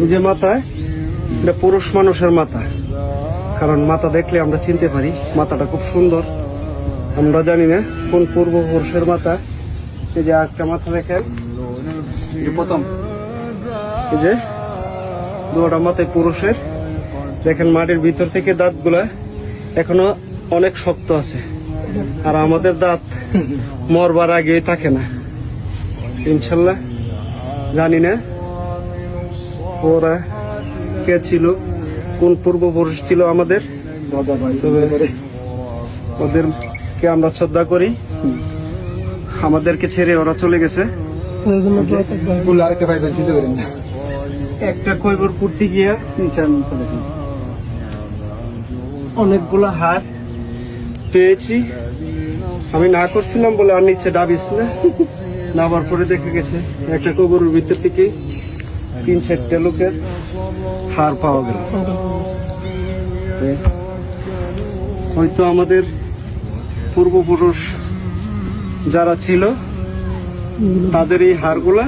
এই যে মাথায়, এটা পুরুষ মানুষের মাথা, কারণ মাথা দেখলে আমরা চিনতে পারি মাথাটা খুব সুন্দর। আমরা জানি না কোন পূর্বপুরুষের মাথা। এই যে একটা মাথা দেখেন, প্রথম এই যে দুটা মাথায় পুরুষের। দেখেন মাটির ভিতর থেকে দাঁতগুলা এখনো অনেক শক্ত আছে, আর আমাদের দাঁত মরবার আগেই থাকে না ইনশাল্লাহ। জানি না ওরা কে ছিল, কোন পূর্বপুরুষ ছিল আমাদের, তবে ওদেরকে আমরা শ্রদ্ধা করি। আমাদেরকে ছেড়ে ওরা চলে গেছে। একটা কৈবর পড়তে গিয়া অনেকগুলো হার পেয়েছি। আমি না করছিলাম বলে আর নিচে ডাবিস না, নামার পরে দেখে গেছে একটা কবরের ভিতর থেকে 3-4টা লোকের হার পাওয়া গেল। হয়তো আমাদের পূর্বপুরুষ যারা ছিল তাদের এই হারগুলা